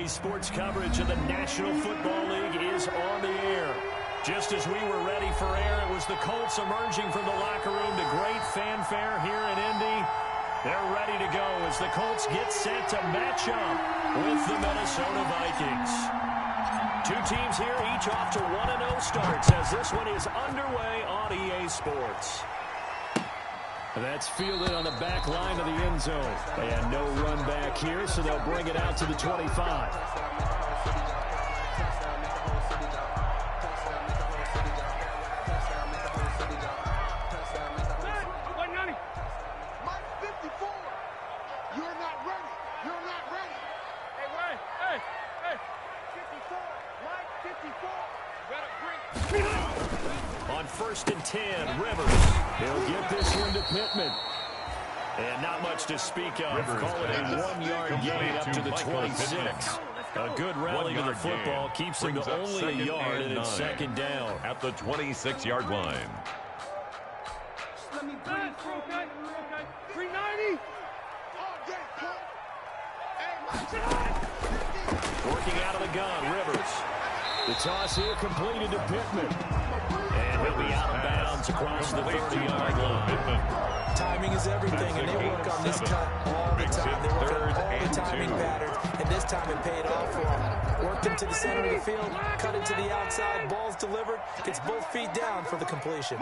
EA Sports coverage of the National Football League is on the air. Just as we were ready for air, it was the Colts emerging from the locker room to great fanfare here in Indy. They're ready to go as the Colts get set to match up with the Minnesota Vikings. Two teams here, each off to 1-0 starts as this one is underway on EA Sports. That's fielded on the back line of the end zone. They had no run back here, so they'll bring it out to the 25. On 1st and 10, Rivers. He'll get this one to Pittman. And not much to speak of. Rivers call it a 1-yard gain up to the 26. A good rally to the football keeps him to only a yard, and it's second down at the 26-yard line. Let me breathe. Okay. 390. Working out of the gun, Rivers. The toss here completed to Pittman. And he'll be out of bounds across the 30-yard line. Timing is everything, and they work on this cut all the time. They work on all the timing patterns, and this time it paid off for them. Worked into the center of the field, cut it to the outside, ball's delivered, gets both feet down for the completion.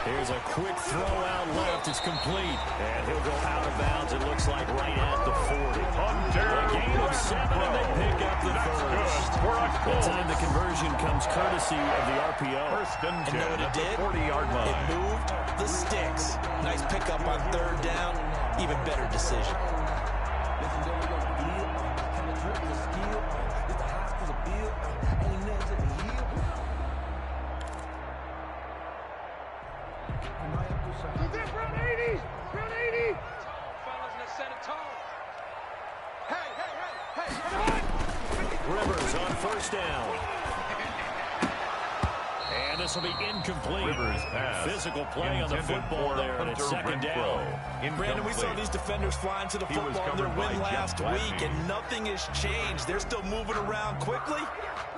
Here's a quick throw out left. It's complete. And he'll go out of bounds, it looks like, right at the 40. A gain of 7, and they pick up the first. That time the conversion comes courtesy of the RPO. First and 10 know what it at the did? 40-yard line. It moved the sticks. Nice pickup on 3rd down. Even better decision. Rivers on 1st down. And this will be incomplete. Rivers pass. Physical play on the football there, and it's 2nd down. Brandon, we saw these defenders flying to the football in their win last week, and nothing has changed. They're still moving around quickly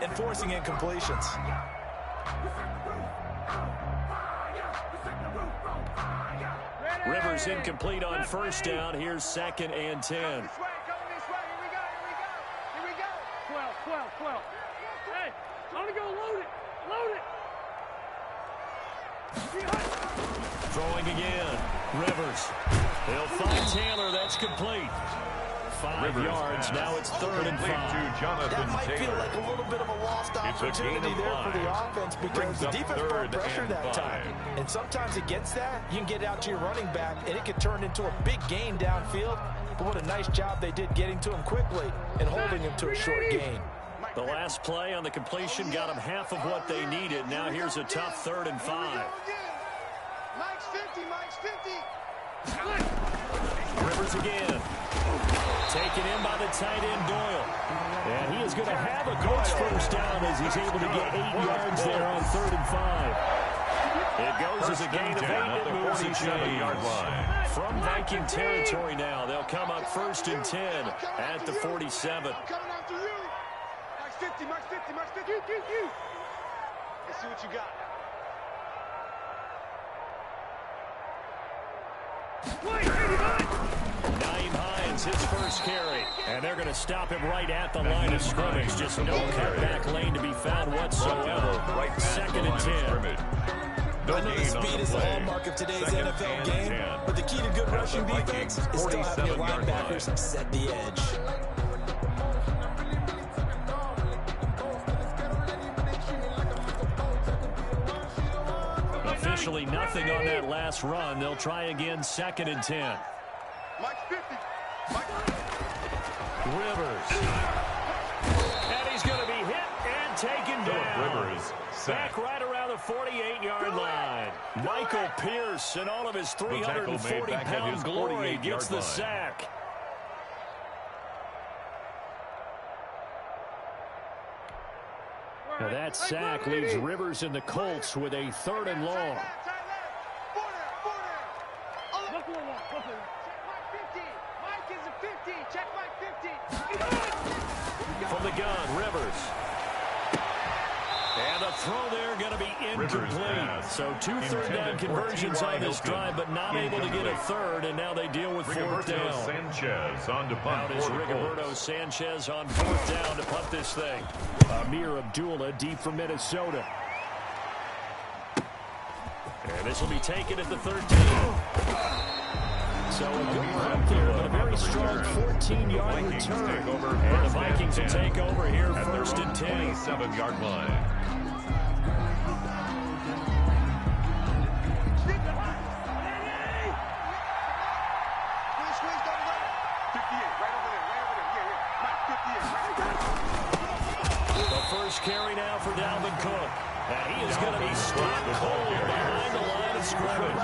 and forcing incompletions. Rivers incomplete on 1st down. Here's 2nd and 10. 12. Hey, I'm gonna go load it. Throwing again. Rivers. He'll find Taylor. That's complete. 5 yards. Pass. Now it's 3rd and 5. That might feel like a little bit of a lost opportunity there for the offense because the defense brought pressure that time. And sometimes against that, you can get out to your running back, and it can turn into a big gain downfield. But what a nice job they did getting to him quickly and holding him to a short gain. The last play on the completion got them half of what they needed. Now here's a tough 3rd and 5. Mike's 50. Rivers again. Taken in by the tight end, Doyle. And he is going to have a Colts 1st down as he's able to get 8 yards there on 3rd and 5. It goes as a gain of 8. It moves the 47-yard line. From Viking territory now, they'll come up 1st and 10 at the 47. Coming after you. Mike's 50. Let's see what you got. Naeem Hines, his first carry. And they're going to stop him right at the line of scrimmage. Just no cutback lane to be found whatsoever. 2nd and 10. I know the speed is the hallmark of today's NFL game, but the key to good rushing defense is still having your linebackers set the edge. Officially nothing on that last run. They'll try again 2nd and 10. Mike's 50. Rivers. And he's going to be hit and taken down. Rivers back right around the 48-yard line. Michael Pierce and all of his 340-pound glory gets the sack. Now that sack leaves Rivers and the Colts with a 3rd and long. Mike is a 50. Check Mike 50. Rivers. And the throw there going to be incomplete. So 2 third-down conversions on this drive, but not able to get a third, and now they deal with fourth down. Sanchez on to punt. Out is Rigoberto Sanchez on fourth down to punt this thing. Amir Abdullah deep from Minnesota. And this will be taken at the 13. So a good punt there, but a very strong 14-yard return. And the Vikings will take over here first and 10. 27-yard line. The first carry now for Dalvin Cook. And he is going to be stopped cold behind the line of scrimmage.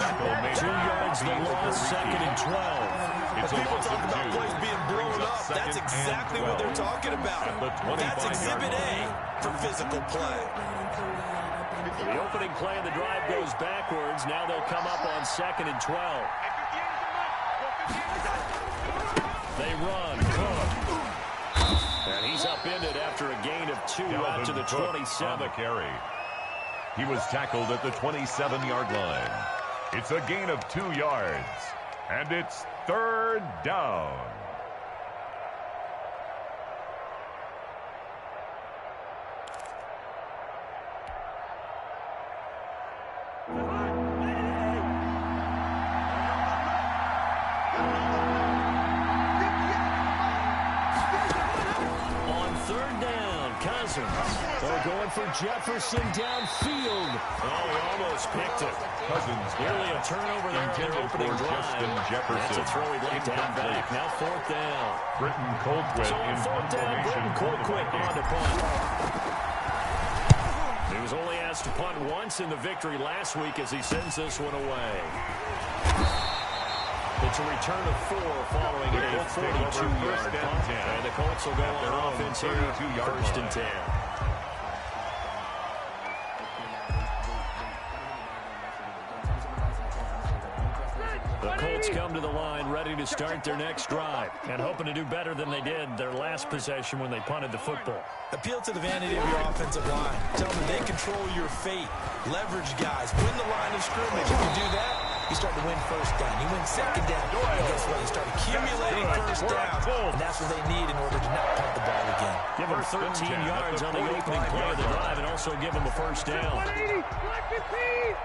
2 yards the loss, second and 12. When people talk about plays being blown up, that's exactly what they're talking about. That's Exhibit A for physical play. The opening play of the drive goes backwards. Now they'll come up on second and 12. They run. Cook. And he's upended after a gain of 2 out to the 27. Carry. He was tackled at the 27-yard line. It's a gain of 2 yards. And it's third down. They're going for Jefferson downfield. Oh, he almost picked it. Cousins nearly a turnover there in their opening drive. Jefferson. That's a throw he'd like to have back. Now fourth down. Britton Colquitt in fourth down, Britton Colquitt on to punt. He was only asked to punt once in the victory last week as he sends this one away. It's a return of 4 following a 42-yard punt. And the Colts will go on offense here, first and 10. The Colts come to the line ready to start their next drive and hoping to do better than they did their last possession when they punted the football. Appeal to the vanity of your offensive line. Tell them they control your fate. Leverage guys. Win the line of scrimmage. If you do that, you start to win first down. You win second down. And guess what? You start accumulating first downs. And that's what they need in order to not punt the ball again. Give them 13 yards on the opening play of the drive and also give them a first down. 180, 115.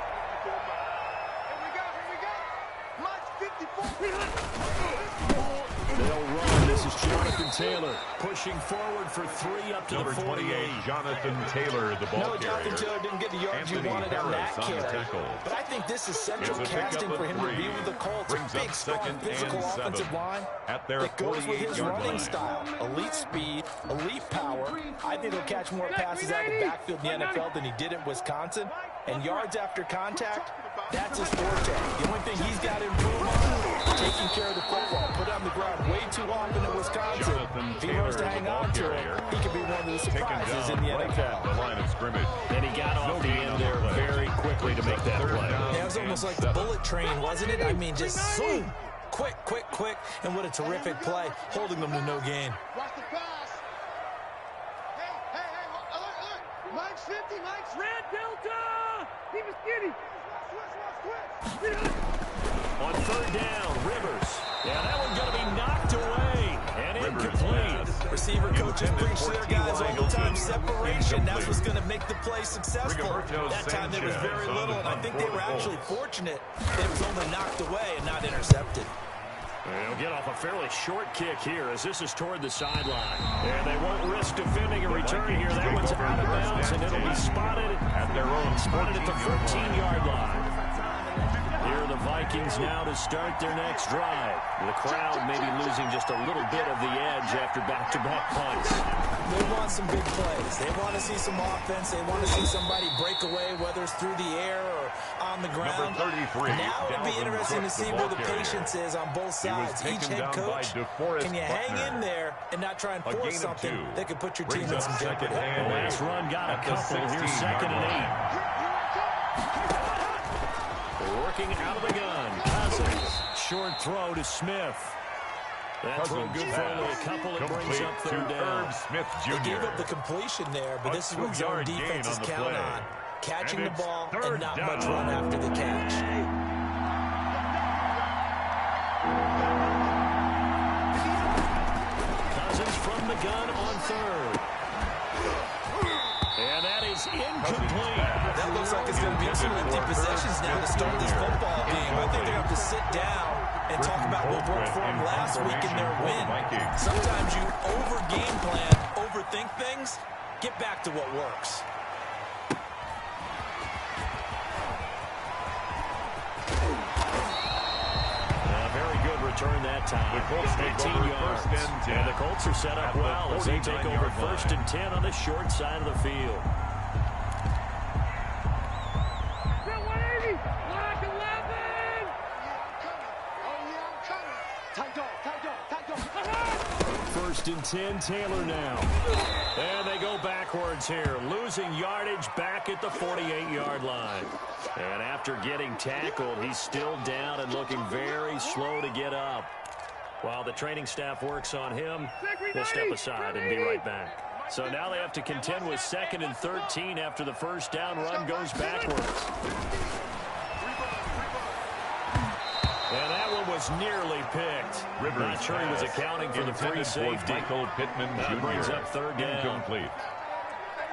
They'll run. This is Jonathan Taylor pushing forward for 3 up to Number the 48. 28, Jonathan Taylor, the ball carrier. Jonathan Taylor didn't get the yards you wanted on that carry. But I think this is central casting for him to be with the Colts. A big, strong, physical offensive line that goes with his running style. Elite speed, elite power. I think he'll catch more passes out of the backfield in the NFL than he did at Wisconsin. And yards after contact, that's his forte. The only thing he's got to improve on, taking care of the football. Put it on the ground way too often at Wisconsin. If he wants to hang on to it, he could be one of the surprises in the NFL. The line of scrimmage. And he got off the end there very quickly to make that play. Yeah, it was almost like the bullet train, wasn't it? I mean, just zoom. Quick, quick, quick. And what a terrific play, holding them to no gain. Watch the pass. Hey, look. Mike's 50, Mike's red delta. Keep it skinny. Switch. On third down, Rivers. Yeah, that one's going to be knocked away and incomplete. Receiver coaches preach to their guys all the time. Separation, that's what's going to make the play successful. That time there was very little, and I think they were actually fortunate that it was only knocked away and not intercepted. They'll get off a fairly short kick here as this is toward the sideline. And they won't risk defending a return here. That one's out of bounds, and it'll be spotted at their own, spotted at the 14-yard line. Here are the Vikings now to start their next drive. The crowd maybe losing just a little bit of the edge after back-to-back punts. They want some big plays. They want to see some offense. They want to see somebody break away, whether it's through the air or on the ground. Number 33, now it'll be interesting to see where the patience is on both sides. Each head coach, can you hang in there and not try and force something that could put your team in some jeopardy? The last run got a couple. Here's second and 8. Working out of the gun. Cousins. Short throw to Smith. That throw good for only a couple. It brings up third down. Irv Smith Jr. They gave up the completion there, but this is what zone defenses count on. Catching the ball and not much run after the catch. Cousins from the gun on third. And that is incomplete. That looks like it's going to be two empty possessions now to start this football game. I think they have to sit down and talk about what worked for them last week in their win. Sometimes you over-game plan, overthink things. Get back to what works. Return that time. The Colts 18 yards. And the Colts are set up well as they take over 1st and 10 on the short side of the field. First and 10, Taylor now. And they go backwards here, losing yardage back at the 48-yard line. And after getting tackled, he's still down and looking very slow to get up. While the training staff works on him, we'll step aside and be right back. So now they have to contend with 2nd and 13 after the first down run goes backwards. And that one was nearly picked. Not sure he was accounting for the free safety. Michael Pittman That Jr. brings up third down. Incomplete.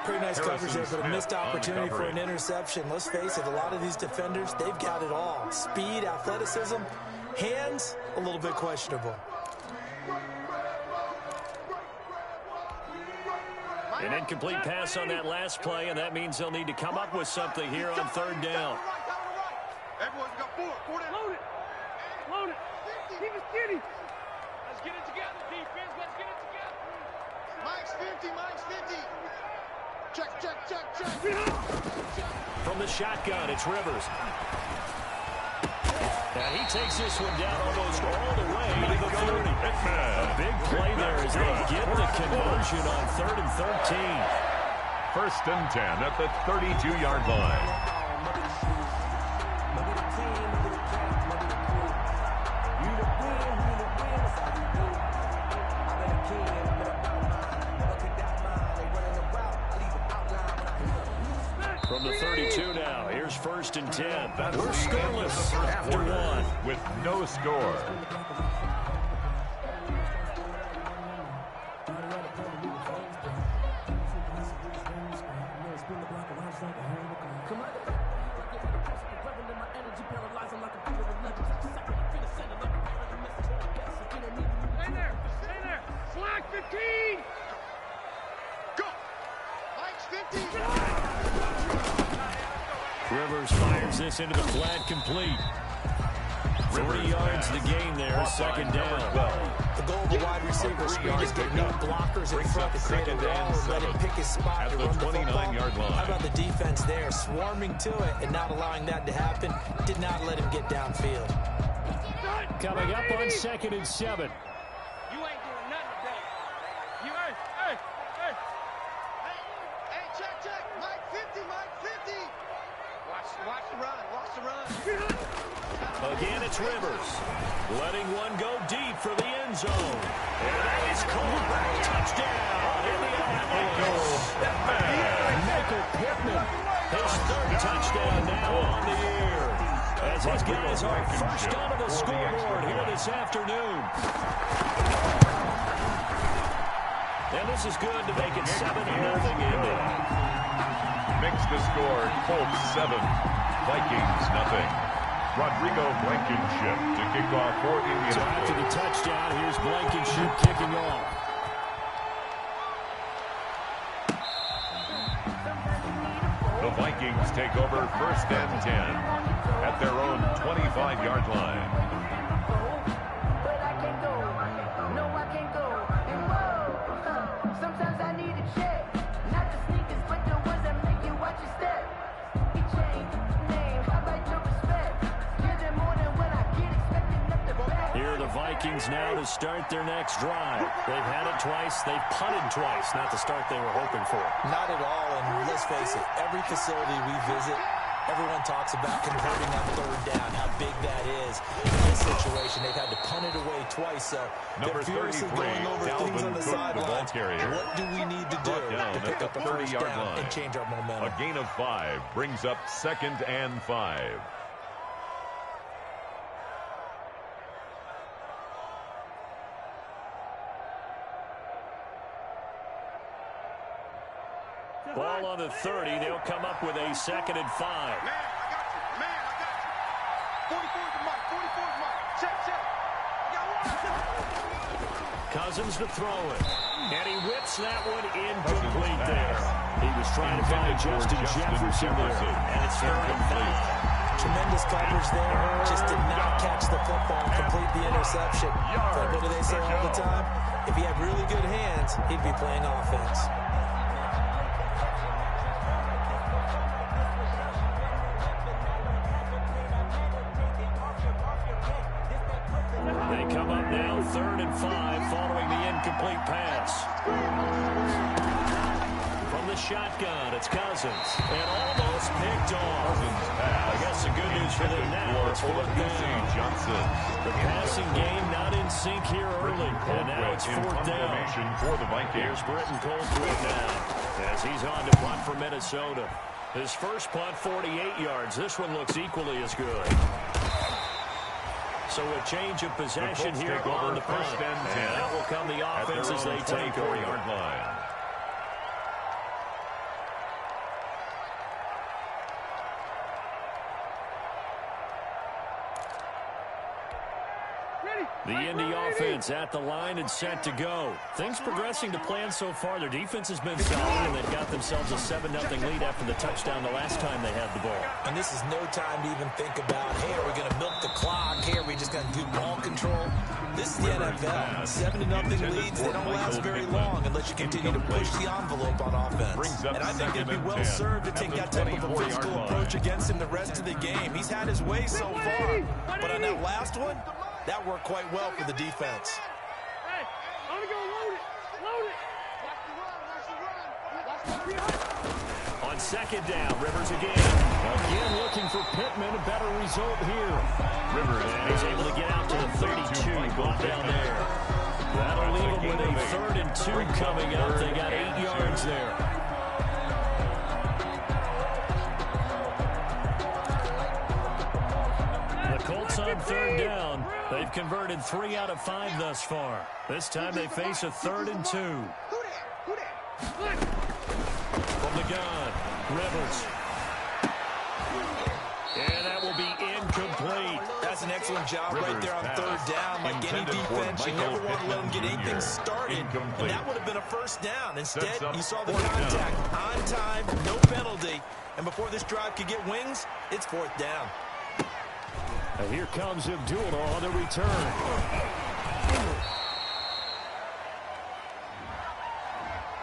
Pretty nice coverage there, but a missed opportunity for an interception. Let's face it, a lot of these defenders, they've got it all. Speed, athleticism, hands, a little bit questionable. An incomplete pass on that last play, and that means they'll need to come up with something here on third down. Everyone's got four down. Load it. Load it. Keep it skinny. Let's get it together, defense. Let's get it together. Mike's 50. Mike's 50. Check. From the shotgun, it's Rivers. And he takes this one down almost all the way to the 30. A big play there as they get the conversion on 3rd and 13. 1st and 10 at the 32-yard line. From the 32 now, here's 1st and 10. We're scoreless after one. With no score. Stay there. Slack 15. Go. Mike's 50. Rivers fires this into the flat, complete. 40 yards to gain there, 2nd down. The goal of a wide receiver screen is get no blockers in front to create a wall and let him pick his spot to run the football. How about the defense there, swarming to it and not allowing that to happen? Did not let him get downfield. Coming up on 2nd and 7. You ain't doing nothing today. You hey, check. Mike 50, Mike 50. Watch the run. Again, it's Rivers. Letting one go deep for the end zone. And that is caught. Touchdown, Indianapolis. Michael Pittman. His 3rd touchdown now on the year. As his guys are first onto the scoreboard here this afternoon. And this is good to make it 7-0 Indy. Makes the score Colts 7, Vikings nothing. Rodrigo Blankenship to kick off for Indianapolis. So after the touchdown, here's Blankenship kicking off. The Vikings take over 1st and 10 at their own 25-yard line. Vikings now to start their next drive. They've had it twice. They've punted twice. Not the start they were hoping for. Not at all, and let's face it, every facility we visit, Everyone talks about converting on third down, how big that is. In this situation, they've had to punt it away twice, so number they're furiously 33, going over things on the sidelines. What do we need to do to pick up a first down and change our momentum? A gain of 5 brings up 2nd and 5. Ball on the 30. They'll come up with a 2nd and 5. Man, I got you. Man, I got you. 44's the mark. 44's the mark. Check, check. I got one. Cousins to throw it. And he whips that one incomplete there. He was trying to find Justin Jefferson there. And it's 3rd and 5. Tremendous coverage there. Just did not catch the football, complete the interception. But what do they say all the time? If he had really good hands, he'd be playing offense. They come up now 3rd and 5 following the incomplete pass. From the shotgun, it's Cousins. And almost picked off. I guess the good news for them now is 4th down. The passing game not in sync here early. And now it's 4th down. For the Vikings. Here's Britton Colquitt now as he's on to punt for Minnesota. His first punt, 48 yards. This one looks equally as good. So a change of possession here on the punt. And that will come the offense as they take over. Line. The Indy offense at the line and set to go. Things progressing to plan so far. Their defense has been solid, and they've got themselves a 7-0 lead after the touchdown the last time they had the ball. And this is no time to even think about, hey, are we going to milk the clock? Hey, are we just going to do ball control? This is the NFL. 7-0 leads, they don't last very long unless you continue to push the envelope on offense. And I think they'd be well served to take that type of a physical approach against him the rest of the game. He's had his way so far. But on that last one, that worked quite well for the defense. Hey, I'm going to go load it. Load it. Watch the run. On 2nd down, Rivers again looking for Pittman. A better result here. Rivers, and he's able to get out to the 32. Brought down there. That'll leave them with a 3rd and 2 coming up. They got 8 yards there. The Colts on 3rd down. They've converted 3 out of 5 thus far. This time they face a 3rd and 2. From the gun, Rivers. And that will be incomplete. That's an excellent job right there on 3rd down. Like any defense, you never want to let them get anything started. And that would have been a 1st down. Instead, you saw the contact on time, no penalty. And before this drive could get wings, it's 4th down. And here comes Abdullah on the return.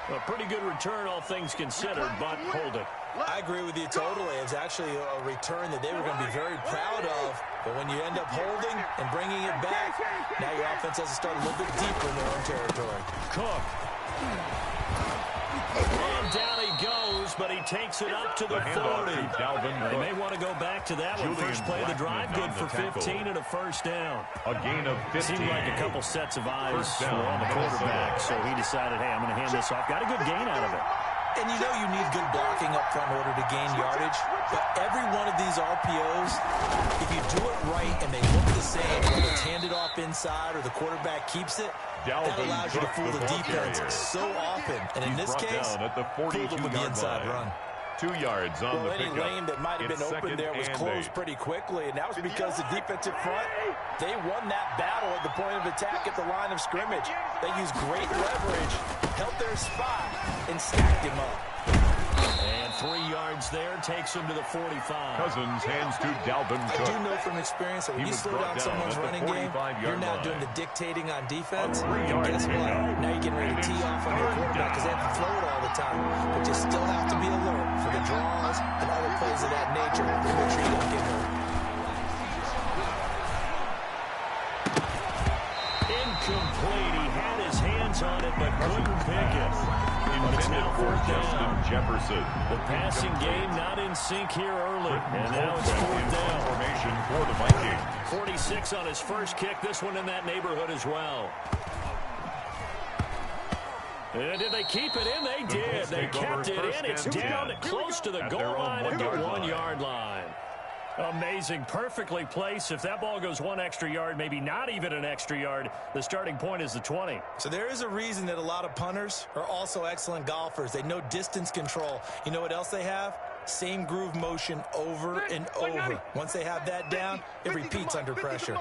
A pretty good return, all things considered, but hold it. I agree with you totally. It's actually a return that they were going to be very proud of. But when you end up holding and bringing it back, now your offense has to start a little bit deeper in their own territory. Cook. And down he goes, but he takes it up to the 40. They may want to go back to that one. First play of the drive, good for 15 and a 1st down. A gain of 15. Seemed like a couple sets of eyes were on the quarterback, so he decided, hey, I'm going to hand this off. Got a good gain out of it. And you know you need good blocking up front in order to gain yardage. But every one of these RPOs, if you do it right and they look the same, whether it's handed off inside or the quarterback keeps it, that allows you to fool the defense so often. And in this case, fooled them with the inside run. 2 yards on the any pickup. lane that might have been open there was closed pretty quickly, and that was because the defensive front, they won that battle at the point of attack at the line of scrimmage. They used great leverage, held their spot, and stacked him up. And 3 yards there takes him to the 45. Cousins hands to Dalvin Cook. I do know from experience that when you slow down someone's running game, you're now doing the dictating on defense. And guess what? Now you're getting ready to tee off on your quarterback because they have to throw it all the time. But you still have to be alert for the draws and other plays of that nature to make sure you don't get hurt. Incomplete. He had his hands on it, but couldn't pick it. But it's now fourth Justin down. Jefferson. The passing game not in sync here early. And now it's fourth down. Formation for the Vikings. 46 on his first kick. This one in that neighborhood as well. And did they keep it in? They did. They kept it in. It's down close to the goal line at the 1-yard line. Amazing. Perfectly placed. If that ball goes one extra yard, maybe not even an extra yard, the starting point is the 20. So there is a reason that a lot of punters are also excellent golfers. They know distance control. You know what else they have? Same groove motion over and over. Once they have that down, it repeats under pressure.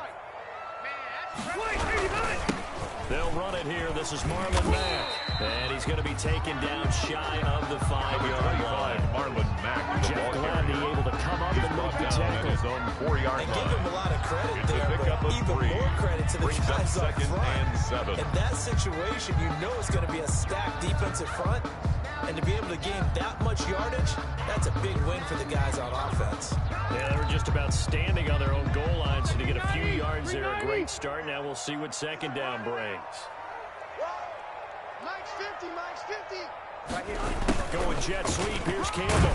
They'll run it here. This is Marlon Mack. And he's going to be taken down shy of the 5-yard line. Marlon Mack. Jeff Gladney able to come up and make the tackle. His own 4-yard line. And give him a lot of credit It's there, but even 3. more credit to the Brings guys up second front. and 7. In that situation, you know it's going to be a stacked defensive front. And to be able to gain that much yardage, that's a big win for the guys on offense. Yeah, they were just about standing on their own goal line, so to get a few yards there, a great start. Now we'll see what second down brings. Mike's 50, Mike's 50. Right here. Going jet sweep. Here's Campbell.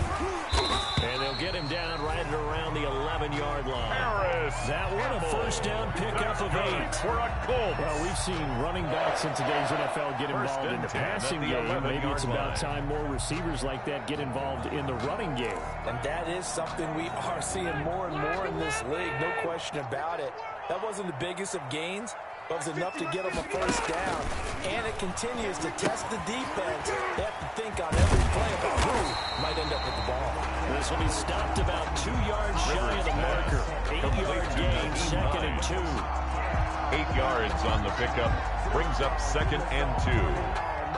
And they'll get him down right at around the 11-yard line. Harris. That one a first down pickup of 8. For a goal. Well, we've seen running backs in today's NFL get involved in the passing game. Maybe it's about time more receivers like that get involved in the running game. And that is something we are seeing more and more in this league, no question about it. That wasn't the biggest of gains, but it was enough to get them a first down. And it continues to test the defense. They have to think on every play about who might end up with the ball. This will be stopped about 2 yards shy of the marker. 8-yard gain, second and 2. 8 yards on the pickup. Brings up second and 2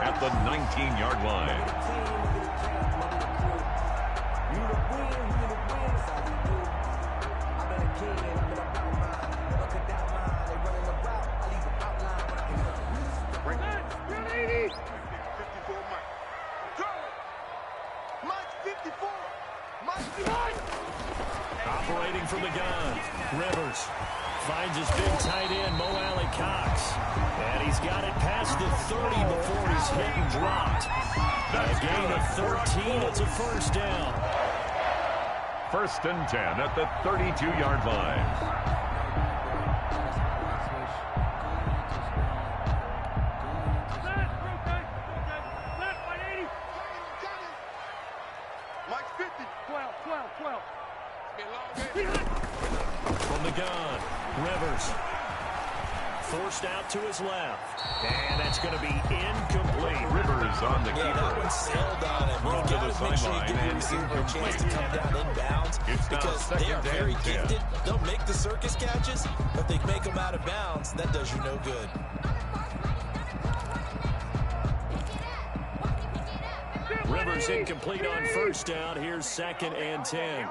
at the 19-yard line. Operating from the gun, Rivers finds his big tight end, Mo Alley Cox. And he's got it past the 30 before he's hit and dropped. A gain of 13, it's a first down. First and 10 at the 32-yard line. From the gun, Rivers forced out to his left, and that's going to be incomplete. Rivers on the keeper. Yeah, that one sailed on him. You've got to make sure you give your receiver a chance to come down inbounds because they are very gifted. They'll make the circus catches, but if they make them out of bounds, that does you no good. Rivers incomplete on first down. Here's second and 10.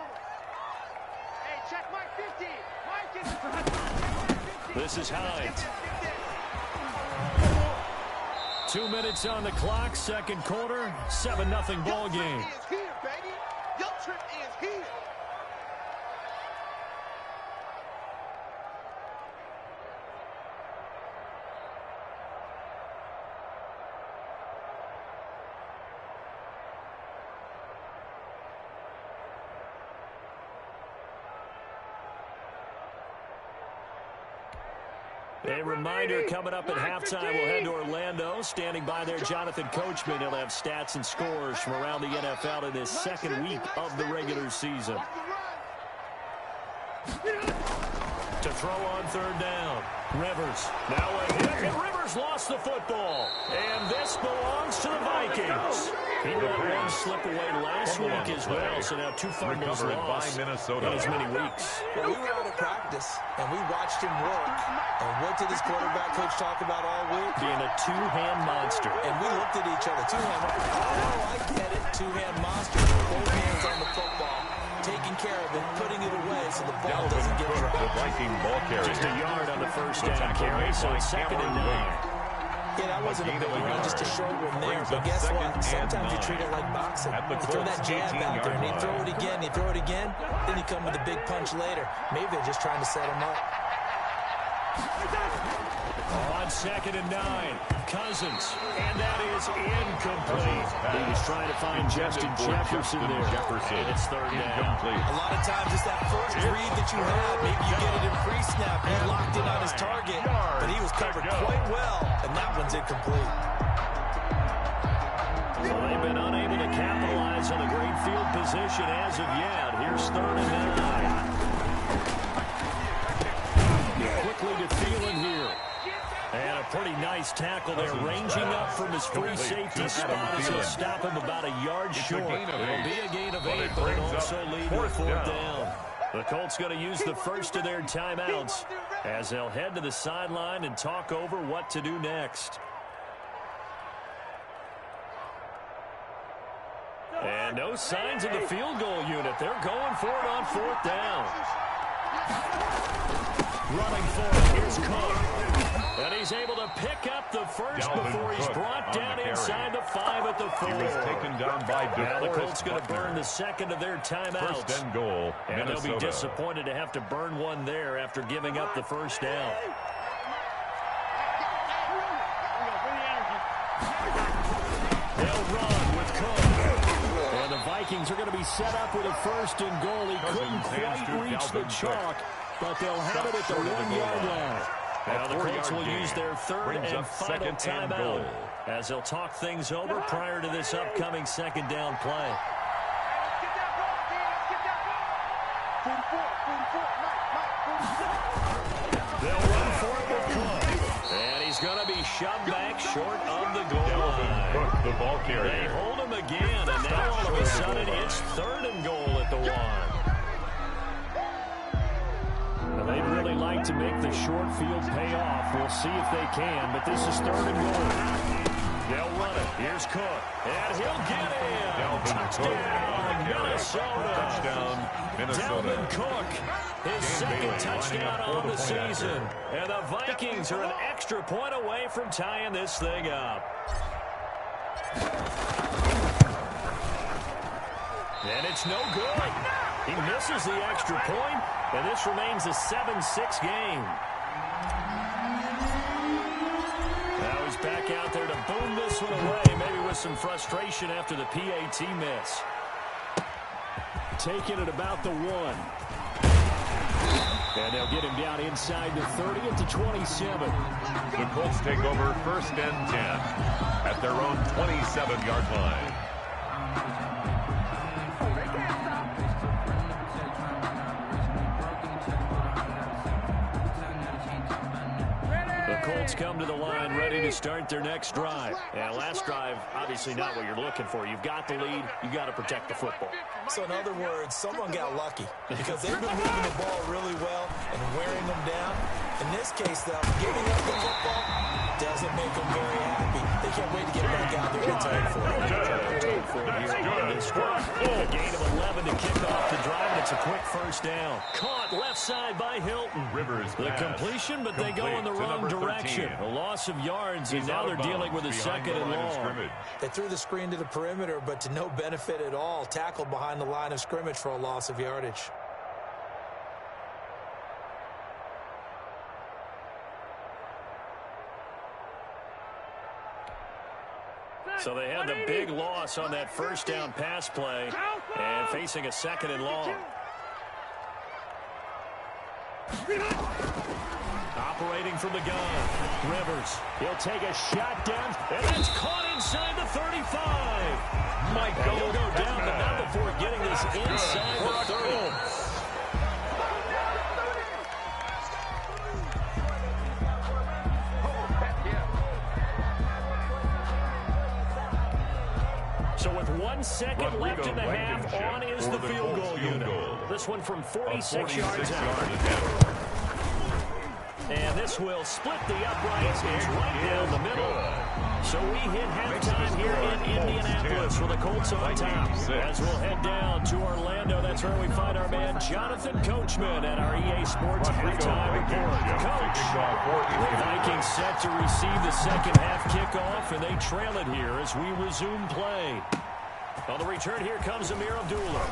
This is Hines. 2 minutes on the clock, second quarter, 7-0 ball game. Your trip is here. A reminder coming up at halftime, we'll head to Orlando. Standing by there, Jonathan Coachman. He'll have stats and scores from around the NFL in his second week of the regular season. To throw on third down, Rivers. Now a hit, and Rivers lost the football. And this belongs to the Vikings. He let one slip away last week as well, so now 2 fumbles lost in as many weeks. Well, we were out of practice, and we watched him work. And what did his quarterback coach talk about all week? Being a two-hand monster. And we looked at each other. Two-hand. Oh, I get it. Two-hand monster. Both hands on the football. Taking care of it, putting it away so the ball doesn't get dropped. The Viking ball carrier. Just a yard on the first down carry, so it's second and 9. Yeah, that wasn't a big run, just a short one there. But guess what? Sometimes you treat it like boxing. You throw that jab out there, and you throw it again, then you come with a big punch later. Maybe they're just trying to set him up. On 2nd and 9. Cousins, and that is incomplete. He was trying to find Justin Jefferson there. And it's 3rd down. A lot of times it's that first read that you have. Maybe you get it in pre-snap. He locked in on his target, but he was covered quite well, and that one's incomplete. Well, they've been unable to capitalize on the great field position as of yet. Here's 3rd and 9. Quickly to Thielen here. And a pretty nice tackle there, ranging up from his free safety spot as he'll stop him about a yard short. It'll be a gain of 8, but it'll also lead to 4th down. The Colts going to use the first of their timeouts as they'll head to the sideline and talk over what to do next. And no signs of the field goal unit. They're going for it on 4th down. Running for it, here's Cook. And he's able to pick up the first before he's brought down inside the 5 at the 4. He was taken down by now the Colts going to burn the second of their timeouts. 1st and goal, and they'll be disappointed to have to burn one there after giving up the 1st down. They'll run with Cook. And the Vikings are going to be set up with a 1st and goal. He couldn't quite reach the chalk, but they'll have it at the 1-yard line. Now the Colts will use their 3rd and final timeout as they'll talk things over prior to this upcoming 2nd down play. They'll run for it with Cook. And he's going to be shoved back short of the goal line. Cook, the ball carrier. They hold him again, and now all of a sudden it's 3rd and goal at the 1. They'd really like to make the short field pay off. We'll see if they can, but this is 3rd and goal. They'll run it. Here's Cook, and he'll get in. Touchdown, Minnesota. Dalvin Cook, his 2nd touchdown on the season. And the Vikings are an extra point away from tying this thing up. And it's no good. He misses the extra point, and this remains a 7-6 game. Now he's back out there to boom this one away, maybe with some frustration after the PAT miss. Taking it about the 1. And they'll get him down inside the 30 at the 27. The Colts take over 1st and 10 at their own 27-yard line. Colts come to the line ready to start their next drive. And last drive, obviously not what you're looking for. You've got the lead. You got to protect the football. So in other words, someone got lucky because they've been moving the ball really well and wearing them down. In this case, though, giving up the football doesn't make them very happy. They can't wait to get back out there and time for it. A gain of 11 to kick off the drive, and it's a quick 1st down. Caught left side by Hilton. Rivers the completion, but they go in the wrong direction. A loss of yards, and now they're dealing with a 2nd and long. They threw the screen to the perimeter, but to no benefit at all. Tackled behind the line of scrimmage for a loss of yardage. So they had the big loss on that 1st down pass play and facing a 2nd and long. Operating from the gun. Rivers. He'll take a shot down, and that's caught inside the 35. He'll go down, but not before getting this inside the 30. So with 1 second left in the half, on is the field goal unit. This one from 46 yards out. And this will split the uprights. It's right down the middle. So we hit halftime here in Indianapolis with the Colts on top. As we'll head down to Orlando, that's where we find our man Jonathan Coachman at our EA Sports halftime report. Coach, the Vikings set to receive the second half kickoff, and they trail it here as we resume play. On the return, here comes Amir Abdullah.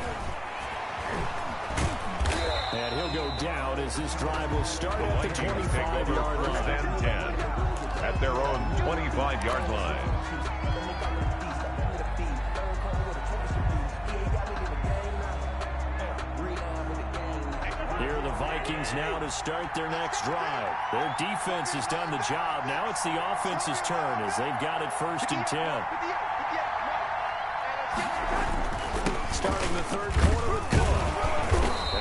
And he'll go down as this drive will start at the 25-yard line. 1st and 10 at their own 25-yard line. Here are the Vikings now to start their next drive. Their defense has done the job. Now it's the offense's turn as they've got it 1st and 10. Starting the third quarter with Cook.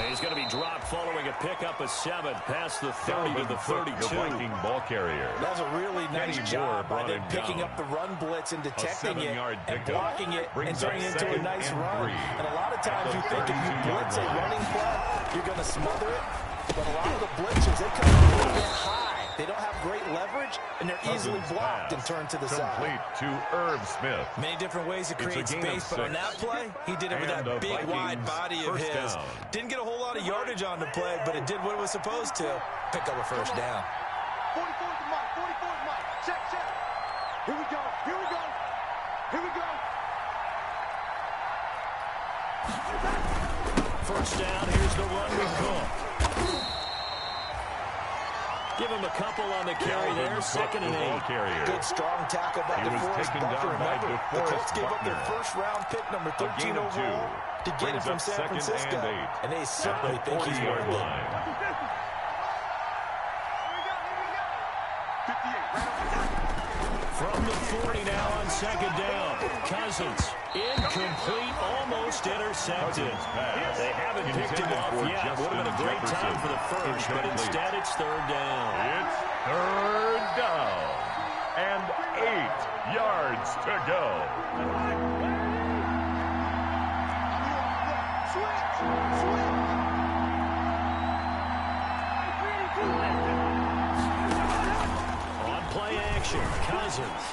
He's going to be dropped following a pickup of 7 past the 30 to the 32. The Viking ball carrier. That's a really nice job by them picking up the run blitz and detecting it and blocking it and turning it into a nice run. And a lot of times you think if you blitz a running play, you're going to smother it. But a lot of the blitzes, they come a little bit high. They don't have great leverage, and they're easily blocked and turned to the side. Complete to Irv Smith. Many different ways to create space, but on that play, he did it with that big, wide body of his. Didn't get a whole lot of yardage on the play, but it did what it was supposed to. Pick up a 1st down. 44th Mike, 44th Mike. Check. Here we go. Here we go. 1st down, here's the run with Cook. Give him a couple on the carry there, 2nd and 8. Good strong tackle by DeForest Buckner. Remember, the Colts gave up their 1st-round pick, number 13 overall, to get him from San Francisco. And they certainly think he's worth it. From the 40 now on 2nd down. Cousins, incomplete, almost intercepted. They haven't picked him off yet. Would have been a great time for the 1st, but instead it's 3rd down. It's 3rd down and 8 yards to go. Cousins.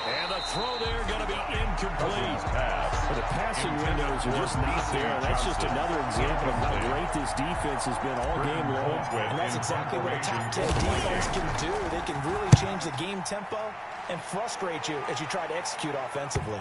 And the throw there going to be incomplete. The passing windows are just not there. That's just another example of how great this defense has been all game long. And that's exactly what a top 10 defense can do. They can really change the game tempo and frustrate you as you try to execute offensively.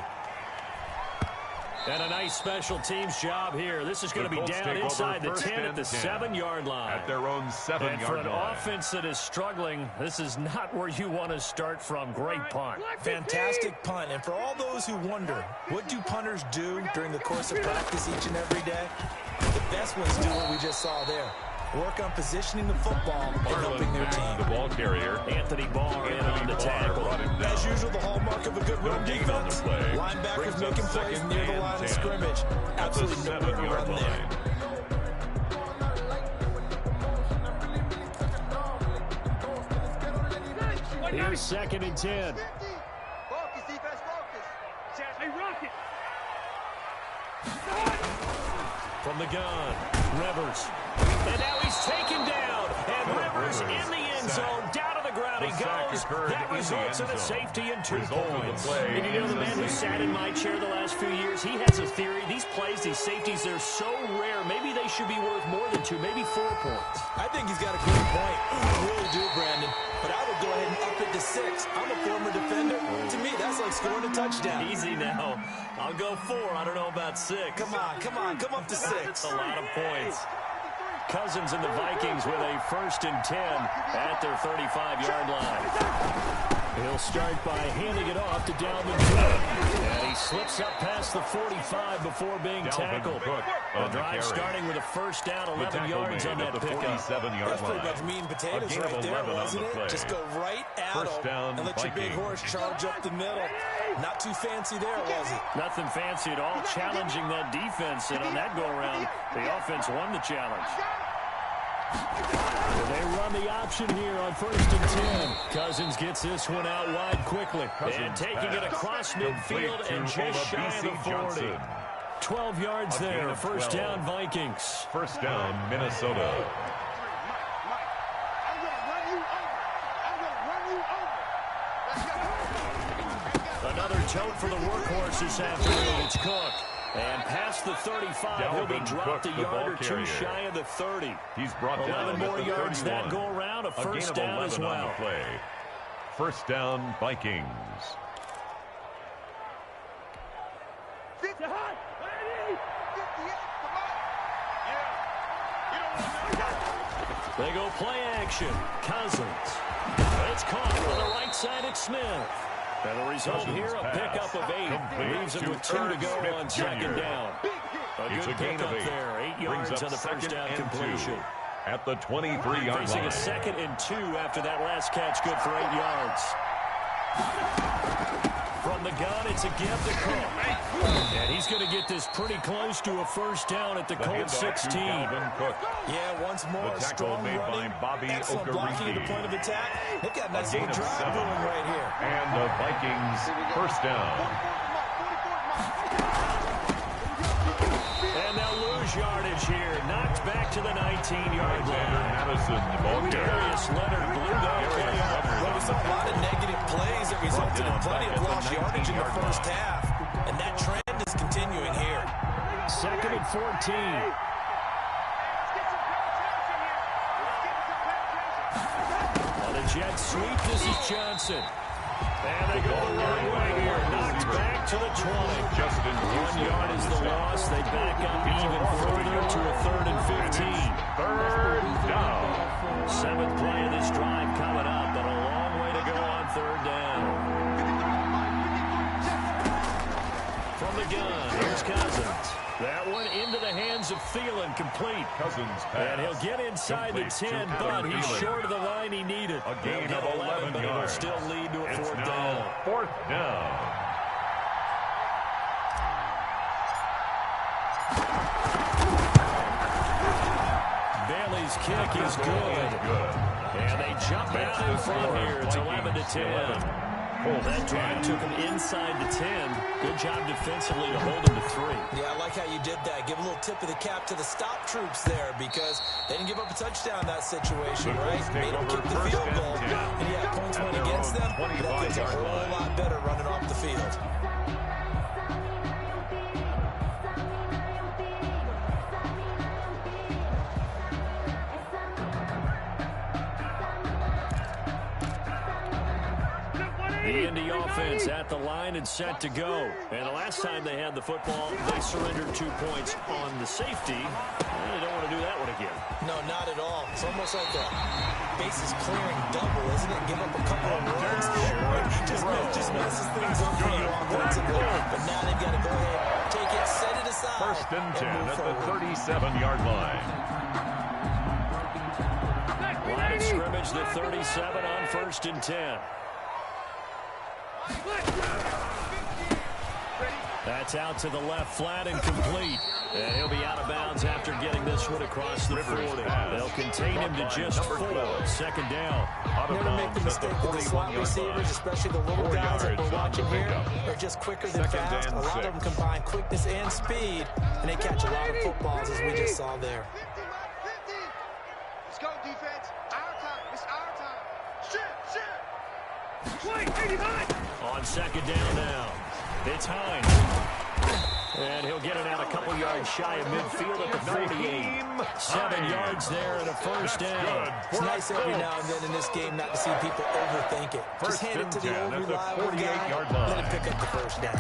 And a nice special teams job here. This is going to be down inside the 10 at the 7-yard line. At their own 7-yard line. And for an offense that is struggling, this is not where you want to start from. Great punt. Fantastic punt. And for all those who wonder, what do punters do during the course of practice each and every day? The best ones do what we just saw there. Work on positioning the football and helping their team. The ball carrier. Anthony Barr in on the tackle. As usual, the hallmark of a good run defense. Linebackers making plays near the line of scrimmage. Absolutely no way to run there. Here's 2nd and 10. Focus, defense, focus. Hey, Rocket. From the gun, Rivers. And now he's taken down. And Rivers in the end zone. Down to the ground he goes. That results in a safety and 2 points. And you know, the man who sat in my chair the last few years, he has a theory. These plays, these safeties, they're so rare. Maybe they should be worth more than 2, maybe 4 points. I think he's got a great point. I really do, Brandon. But I would go ahead and up it to 6. I'm a former defender. To me, that's like scoring a touchdown. Easy now. I'll go 4. I don't know about 6. Come on. Come up to 6. That's a lot of points. Cousins and the Vikings with a 1st and 10 at their 35-yard line. He'll start by handing it off to Dalvin Cook. And he slips up past the 45 before being tackled. The drive starting with a 1st down, 11 yards on that pickup. That's pretty much meat and potatoes right there, wasn't it? Just go right at him and let your big horse charge up the middle. Not too fancy there, was it? Nothing fancy at all. Challenging that defense, and on that go-around, the offense won the challenge. They run the option here on 1st and 10. Cousins gets this one out wide quickly. And taking it across midfield and just shy of the 40. 12 yards there. 1st down, Vikings. 1st down, Minnesota. Another tote for the workhorse this afternoon. It's Cook. And past the 35, he'll be dropped a yard or 2 shy of the 30. He's brought down 11 more yards that go around. A 1st down as well. 1st down, Vikings. They go play action. Cousins. It's caught on the right side at Smith. And the result here, a pickup of 8. Leaves it with 2 to go on second down. A good pickup there. 8 yards on the first down completion. At the 23-yard line. Facing a 2nd and 2 after that last catch, good for 8 yards. From the gun, it's a give to Cook. And he's going to get this pretty close to a first down at the Colts 16. Yeah, once more, the tackle strong made running, by Bobby excellent blocking at the point of attack. They've got a nice little drive going right here. And the Vikings first down. And they'll lose yardage here. Knocked back to the 19-yard line. Darius Leonard blew that play out. Well, we saw a lot of negative plays that resulted in plenty of lost yardage in the first half. And that trend is continuing here. 2nd and 14. On a jet sweep, this is Johnson. And they go the wrong way here. Knocked back to the 20. 1 yard is the loss. They back up even further to a 3rd and 15. Third down. 7th play of this drive coming up, but a long way to go on 3rd down. From the gun, here's Cousins. That one into the hands of Thielen, complete. Cousins pass. And he'll get inside the 10, but he's short of the line he needed. A gain of 11 but yards. It'll still lead to a It's 4th now down. 4th down. Bailey's kick is good. And they jump out in front here. It's 11 to 10. That drive took him inside the 10. Good job defensively to hold him to 3. Yeah, I like how you did that. Give a little tip of the cap to the stop troops there because they didn't give up a touchdown in that situation, right? Made them kick the field goal. And yeah, points went against them. That feels a whole lot better running off the field. The Indy offense at the line and set to go. And the last time they had the football, they surrendered 2 points on the safety. And they don't want to do that one again. No, not at all. It's almost like a bases clearing double, isn't it? Give up a couple of runs. Just messes things up for you offensively. But now they've got to go ahead, take it, set it aside. 1st and 10 at the 37-yard line. Line of scrimmage, the 37 on 1st and 10. That's out to the left, flat and complete. And he'll be out of bounds after getting this one across the 40. They'll contain him to just 4. 2nd down. Never make the mistake that the slot receivers, especially the little guys that we're watching here, are just quicker than fast. A lot of them combine quickness and speed, and they catch a lot of footballs, as we just saw there. 50, let's go, defense. Our time. It's our time. Shit. Wait, 89. On 2nd down now. It's Hines. And he'll get it out a couple yards shy of midfield at the 48. 7 yards there and a first down. It's nice every now and then in this game not to see people overthink it. Just hand it to the old reliable guy, let him pick up the first down.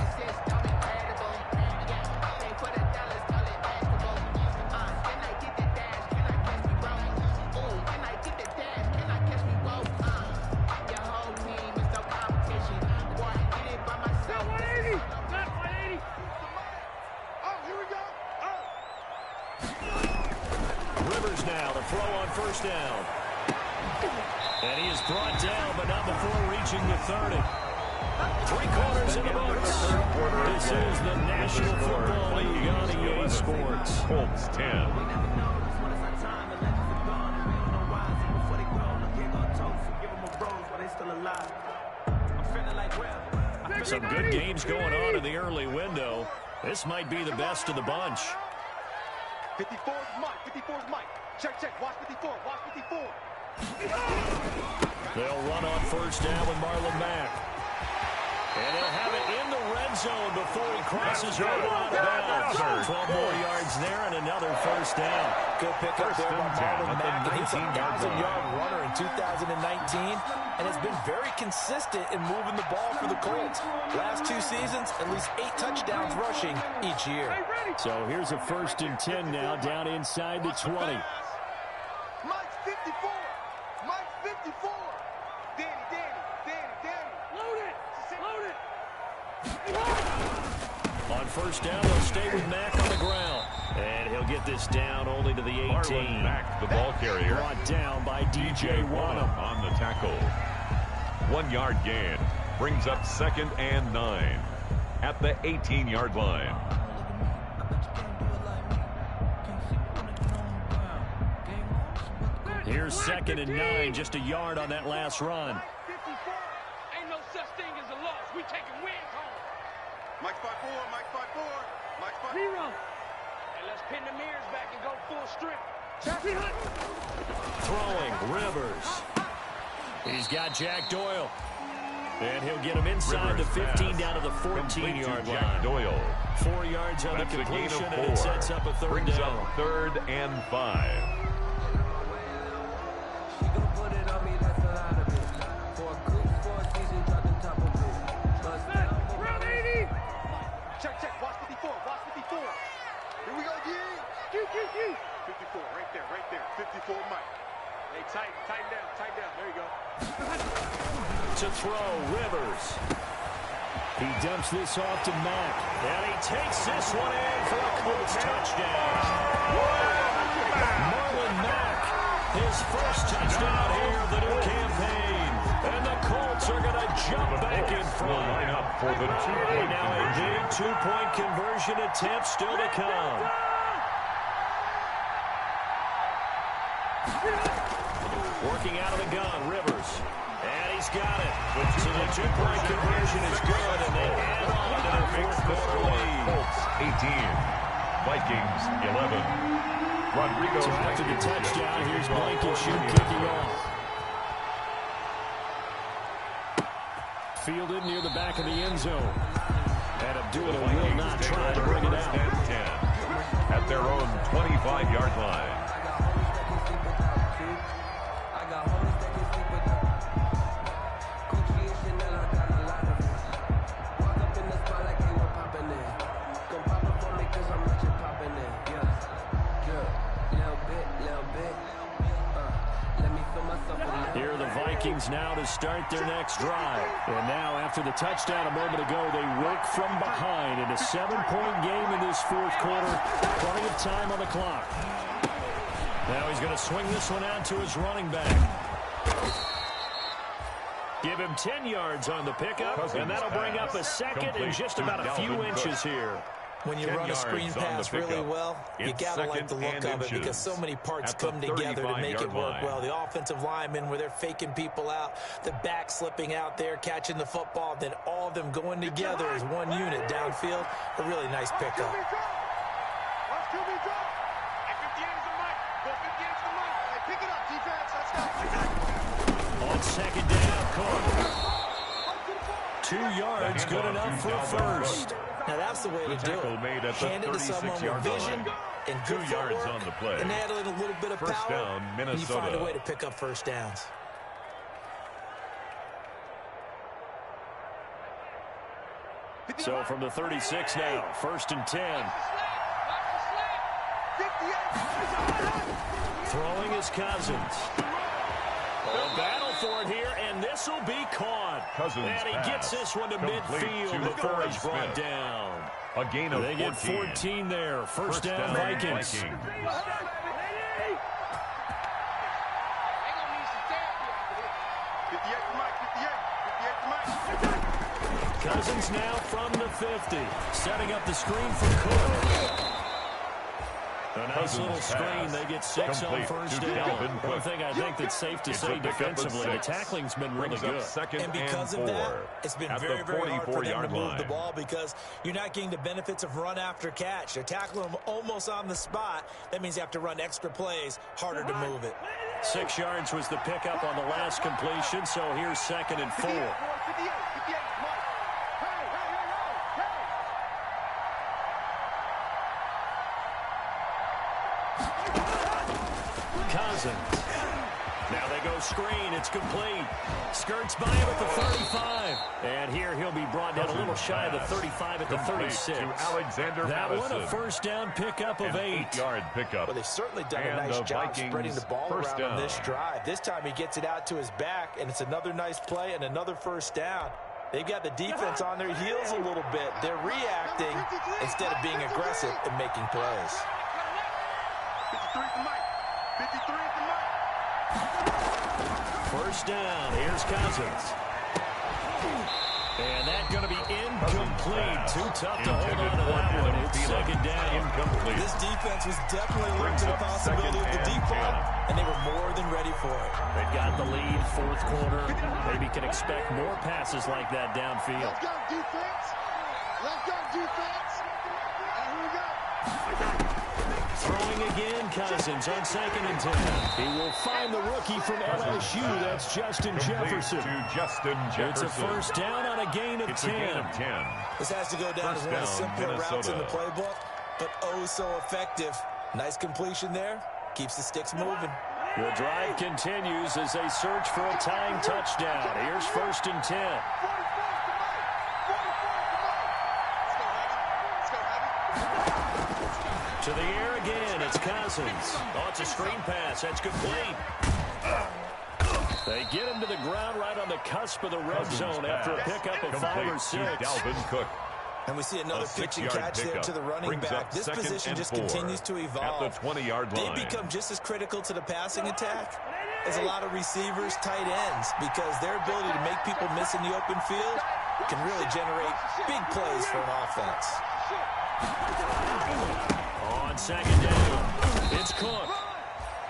Now the throw on first down. And he is brought down, but not before reaching the 30. 3 quarters in the books. This is the National Football League on EA Sports. Colts 10. Some good games going on in the early window. This might be the best of the bunch. 54 is Mike. 54 is Mike. Check. Watch 54. Watch 54. They'll run on first down with Marlon Mack. And he'll have it in the red zone before he crosses right out of bounds. 12 more yards there and another first down. Good pickup there by Marlon Mack. He's a 1,000-yard runner in 2019 and has been very consistent in moving the ball for the Colts. Last 2 seasons, at least 8 touchdowns rushing each year. So here's a 1st and 10 now down inside the 20. first down. They'll stay with Mack on the ground. And he'll get this down only to the 18. Marlon Mack, the ball carrier. Brought down by DJ Wonnum on the tackle. 1 yard gain. Brings up 2nd and 9 at the 18-yard line. Here's 2nd and 9, just a yard on that last run. 54. Ain't no such thing as a loss. We taking wins home. Mike spot 4, Mike spot 4, Mike spot 0. And let's pin the mirrors back and go full strength. Throwing, Rivers. He's got Jack Doyle. And he'll get him inside the 15 down to the 14-yard line. Jack Doyle. 4 yards on the completion, and it sets up a third Brings down. up 3rd and 5. Check. Watch 54. Watch 54. Here we go, G. 54, right there. 54, Mike. Hey, tighten down. There you go. To throw, Rivers. He dumps this off to Mack. And he takes this one in for a Colts touchdown. Marlon Mack, his first touchdown here of the new campaign. And the Colts are going to jump back in front. Line up for the And now a big two-point conversion attempt still to come. Working out of the gun, Rivers. And he's got it. So the two-point conversion is good, and they add on to their fourth-quarter lead. Colts 18, Vikings 11. Rodrigo. So after the touchdown, here's Blankenship kicking off. Fielded near the back of the end zone. And Abdullah will not try to bring it out. 10 at their own 25-yard line. Here are the Vikings now to start their next drive. And now, after the touchdown a moment ago, they work from behind in a 7-point game in this fourth quarter. Plenty of time on the clock. Now he's going to swing this one out to his running back. Give him 10 yards on the pickup, and that'll bring up a second and just about a few inches here. When you run a screen pass really well, you got to like the look of it because so many parts come together to make it work well. The offensive linemen, where they're faking people out, the back slipping out there, catching the football, then all of them going together as one unit downfield. A really nice pickup. On second down, Cook. 2 yards, good enough for a first. Now that's the way to do it. Hand it to someone with vision and good footwork, on the play. and add a little bit of First power, down, Minnesota. and you find a way to pick up first downs. So from the 36 now, 1st and 10. Throwing is Cousins. A battle for it here, and this will be caught. Cousins and he gets this one to midfield before he's brought down. A gain of 14. They get 14 there. First down, Vikings. Cousins now from the 50. Setting up the screen for Cook. A nice little screen. They get 6 on first down. One thing I think that's safe to say defensively, the tackling's been really good. And because of that, it's been very, very hard for them to move the ball because you're not getting the benefits of run after catch. They're tackling them almost on the spot. That means you have to run extra plays, harder to move it. 6 yards was the pickup on the last completion, so here's 2nd and 4. Cousins. Now they go screen. It's complete. Skirts by him at the 35. And here he'll be brought down a little shy of the 35 at the 36. That one a first down pickup of 8. 8-yard pickup. Well, they've certainly done a nice job spreading the ball around on this drive. This time he gets it out to his back, and it's another nice play and another first down. They've got the defense on their heels a little bit. They're reacting instead of being aggressive and making plays. 53 at the mic. 53 at the mic. First down. Here's Cousins. And that's going to be incomplete. Too tough to hold on to that one. It's second down. Incomplete. This defense was definitely looking to the possibility of the deep ball, and they were more than ready for it. They've got the lead, fourth quarter. Maybe can expect more passes like that downfield. Let's go, defense. Let's go, defense. And here we go. Throwing again, Cousins on 2nd and 10. He will find the rookie from LSU. That's Justin Jefferson. To Justin Jefferson. It's a first down on a gain of 10. It's a gain of 10. This has to go down as one of the simpler routes in the playbook, but oh so effective. Nice completion there. Keeps the sticks moving. The drive continues as they search for a tying touchdown. Here's 1st and 10. To the air again, it's Cousins. Oh, it's a screen pass. That's complete. They get him to the ground right on the cusp of the red zone after a pickup of 5 or 6. Dalvin Cook. And we see another pitch and catch there to the running back. This position just continues to evolve. At the 20-yard line. They become just as critical to the passing attack as a lot of receivers, tight ends, because their ability to make people miss in the open field can really generate big plays for an offense. On 2nd down, it's Cook.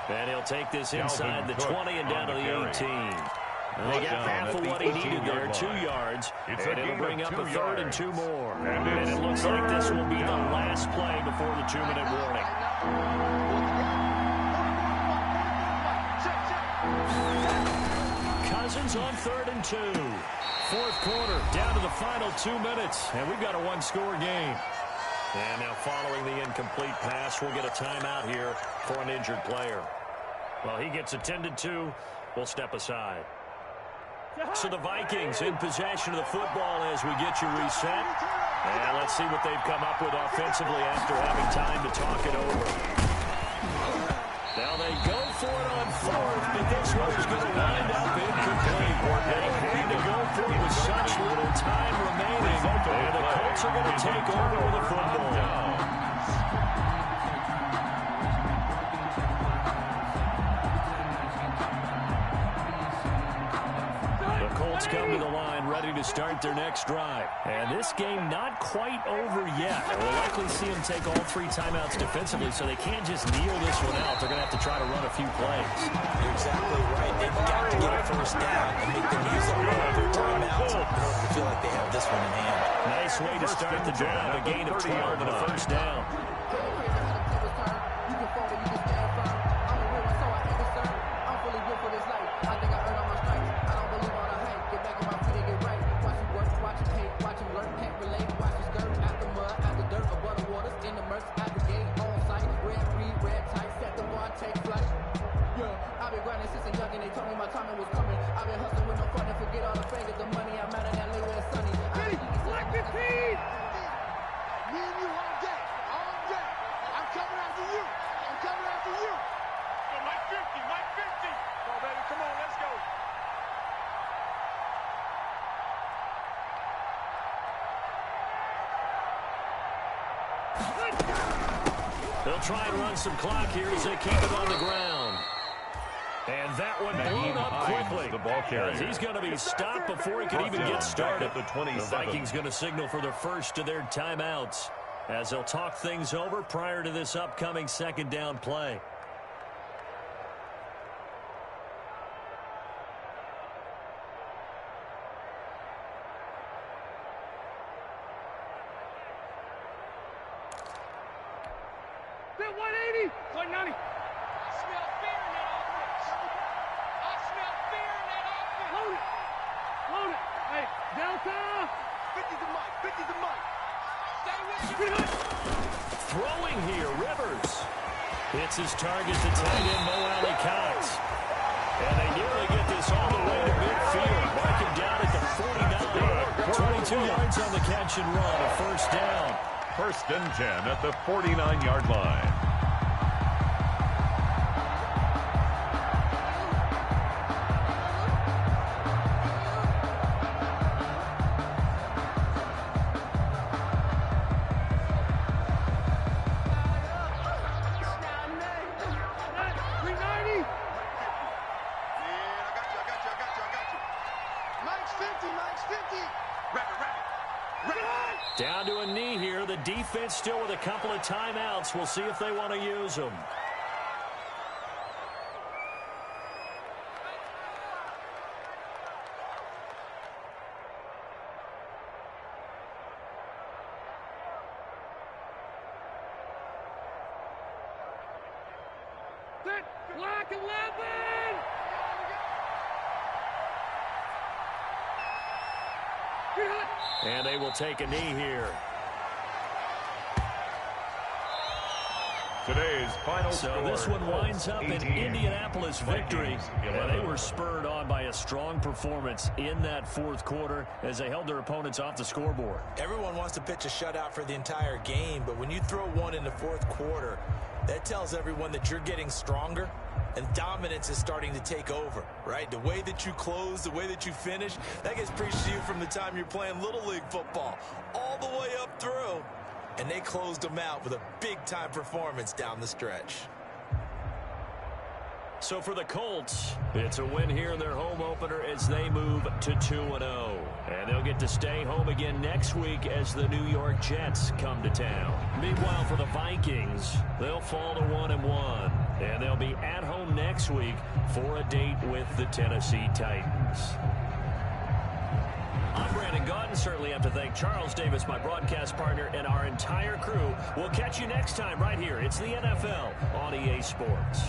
And he'll take this inside the 20 and down to the 18. And they got half of what he needed there, 2 yards. And it'll bring up a 3rd and 2 more. And it looks like this will be the last play before the 2-minute warning. Cousins on 3rd and 2. Fourth quarter, down to the final 2 minutes. And we've got a one-score game. And now following the incomplete pass, we'll get a timeout here for an injured player. Well, he gets attended to. We'll step aside. So the Vikings in possession of the football as we get you reset. And let's see what they've come up with offensively after having time to talk it over. Now they go for it on 4th, but this one is going to wind up incomplete. They had to go for it with such little time remaining. And the Colts are going to take over with the football. Come to the line, ready to start their next drive. And this game not quite over yet. We'll likely see them take all 3 timeouts defensively, so they can't just kneel this one out. They're going to have to try to run a few plays. You're exactly right. They've got to get a first down and make them use up all their timeouts in order to feel like they have this one in hand. Nice way to start the drive. A gain of 12 and a first down. They'll try and run some clock here as they keep it on the ground. And that one blown up quickly. The ball carrier. He's going to be stopped before he could even get started. The Vikings going to signal for the first of their timeouts as they'll talk things over prior to this upcoming 2nd down play. Throwing here, Rivers. Hits his target to tight end Mo Alley Cox. And they nearly get this all the way to midfield. Marking down at the 49. 22 yards on the catch and run. A first down. 1st and 10 at the 49-yard line. defense still with a couple of timeouts. We'll see if they want to use them. Black 11! And they will take a knee here. Today's final So score, this one winds up an 18. Indianapolis victory. Vikings, And 11. they were spurred on by a strong performance in that fourth quarter as they held their opponents off the scoreboard. Everyone wants to pitch a shutout for the entire game, but when you throw one in the fourth quarter, that tells everyone that you're getting stronger and dominance is starting to take over, right? The way that you close, the way that you finish, that gets preached to you from the time you're playing Little League football all the way up through. And they closed them out with a big-time performance down the stretch. So for the Colts, it's a win here in their home opener as they move to 2-0. And they'll get to stay home again next week as the New York Jets come to town. Meanwhile, for the Vikings, they'll fall to 1-1. And they'll be at home next week for a date with the Tennessee Titans. I'm Brandon Gaudin. Certainly have to thank Charles Davis, my broadcast partner, and our entire crew. We'll catch you next time right here. It's the NFL on EA Sports.